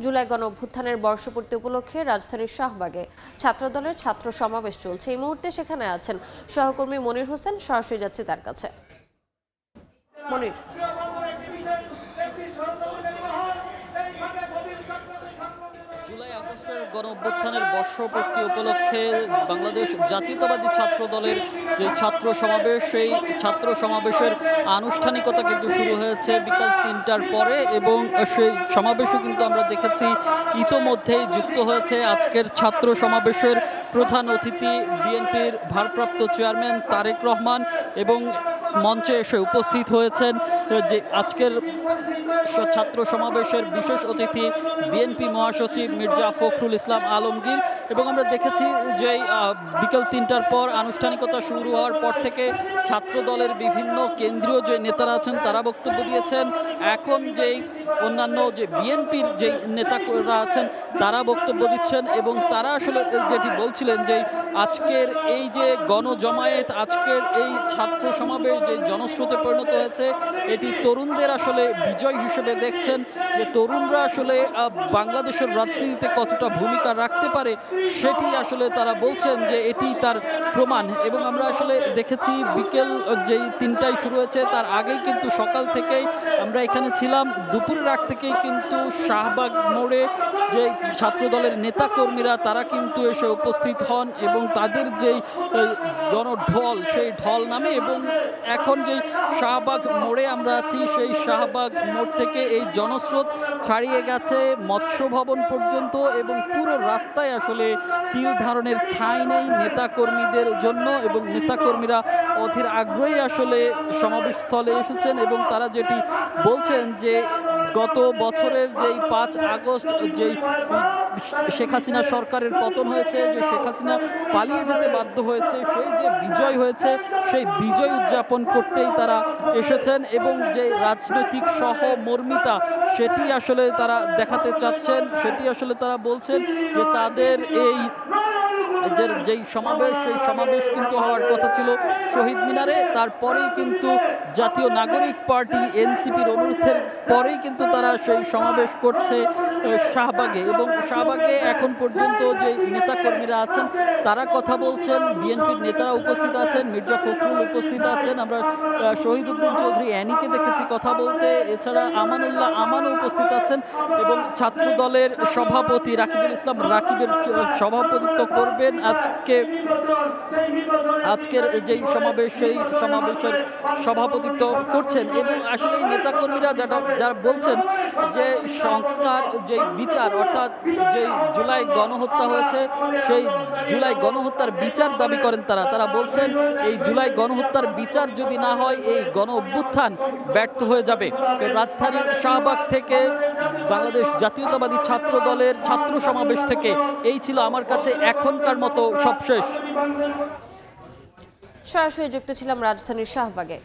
জুলাই গণ অভ্যুত্থানের বর্ষপূর্তি উপলক্ষে রাজধানীর শাহবাগে ছাত্রদলের ছাত্র সমাবেশ চলছে। এই মুহূর্তে সেখানে আছেন সহকর্মী মনির হোসেন। সরাসরি যাচ্ছে তার কাছে। মনির, জুলাই আগস্টের গণ অভ্যুত্থানের বর্ষপূর্তি উপলক্ষে বাংলাদেশ জাতীয়তাবাদী ছাত্র দলের যে ছাত্র সমাবেশ, সেই ছাত্র সমাবেশের আনুষ্ঠানিকতা কিন্তু শুরু হয়েছে বিকাল ৩টার পরে, এবং সেই সমাবেশও কিন্তু আমরা দেখেছি ইতোমধ্যেই যুক্ত হয়েছে আজকের ছাত্র সমাবেশের প্রধান অতিথি বিএনপির ভারপ্রাপ্ত চেয়ারম্যান তারেক রহমান, এবং মঞ্চে এসে উপস্থিত হয়েছেন যে আজকের ছাত্র সমাবেশের বিশেষ অতিথি বিএনপি মহাসচিব মির্জা ফখরুল ইসলাম আলমগীর। এবং আমরা দেখেছি যে বিকেল ৩টার পর আনুষ্ঠানিকতা শুরু হওয়ার পর থেকে ছাত্র দলের বিভিন্ন কেন্দ্রীয় যে নেতারা আছেন তারা বক্তব্য দিয়েছেন। এখন যেই অন্যান্য যে বিএনপির যে নেতারা আছেন তারা বক্তব্য দিচ্ছেন, এবং তারা আসলে যেটি বলছিলেন যে আজকের এই যে গণজমায়েত, আজকের এই ছাত্র সমাবেশ যে জনস্রোতে পরিণত হয়েছে, এটি তরুণদের আসলে বিজয় হিসেবে দেখছেন। যে তরুণরা আসলে বাংলাদেশের রাজনীতিতে কতটা ভূমিকা রাখতে পারে সেটি আসলে তারা বলছেন যে এটি তার প্রমাণ। এবং আমরা আসলে দেখেছি বিকেল যেই ৩টায় শুরু হয়েছে তার আগেই কিন্তু সকাল থেকেই আমরা এখানে ছিলাম। দুপুরের আগ থেকেই কিন্তু শাহবাগ মোড়ে যে ছাত্র দলের নেতাকর্মীরা তারা কিন্তু এসে উপস্থিত হন, এবং তাদের যেই জনঢল সেই ঢল নামে। এবং এখন যেই শাহবাগ মোড়ে আমরা আছি, সেই শাহবাগ মোড় থেকে এই জনস্রোত ছাড়িয়ে গেছে মৎস্য ভবন পর্যন্ত, এবং পুরো রাস্তায় আসলে তিল ধারণের ঠাঁই নেই নেতাকর্মীদের জন্য। এবং নেতাকর্মীরা অধীর আগ্রহে আসলে সমাবেশস্থলে এসেছেন, এবং তারা যেটি বলছেন যে গত বছরের যেই ৫ আগস্ট যেই শেখ হাসিনা সরকারের পতন হয়েছে, যে শেখ হাসিনা পালিয়ে যেতে বাধ্য হয়েছে, সেই যে বিজয় হয়েছে সেই বিজয় উদযাপন করতেই তারা এসেছেন, এবং যে রাজনৈতিক সহমর্মিতা সেটি আসলে তারা দেখাতে চাচ্ছেন। সেটি আসলে তারা বলছেন যে তাদের এই যেই সমাবেশ, সেই সমাবেশ কিন্তু হওয়ার কথা ছিল শহীদ মিনারে, তারপরেই কিন্তু জাতীয় নাগরিক পার্টি এনসিপির অনুরোধের পরেই কিন্তু তারা সেই সমাবেশ করছে শাহবাগে। এবং শাহবাগে এখন পর্যন্ত যে নেতাকর্মীরা আছেন তারা কথা বলছেন, বিএনপির নেতারা উপস্থিত আছেন, মির্জা ফখরুল উপস্থিত আছেন, আমরা শহীদউদ্দিন চৌধুরী অ্যানিকে দেখেছি কথা বলতে, এছাড়া আমানুল্লাহ আমানও উপস্থিত আছেন, এবং ছাত্র দলের সভাপতি রাকিবুল ইসলাম রাকিবের সভাপতিত্ব করবেন আজকের যেই সমাবেশ, সেই সমাবেশের সভাপতিত্ব করছেন। এবং আসলে এই নেতাকর্মীরা যারা বলছেন যে সংস্কার, যে বিচার, অর্থাৎ যে জুলাই গণহত্যা হয়েছে সেই জুলাই গণহত্যার বিচার দাবি করেন তারা বলছেন এই জুলাই গণহত্যার বিচার যদি না হয় এই গণ অভ্যুত্থান ব্যর্থ হয়ে যাবে। রাজধানীর শাহবাগ থেকে বাংলাদেশ জাতীয়তাবাদী ছাত্র দলের ছাত্র সমাবেশ থেকে এই ছিল আমার কাছে এখনকার মতো সবশেষ। সরাসরি যুক্ত ছিলাম রাজধানীর শাহবাগে।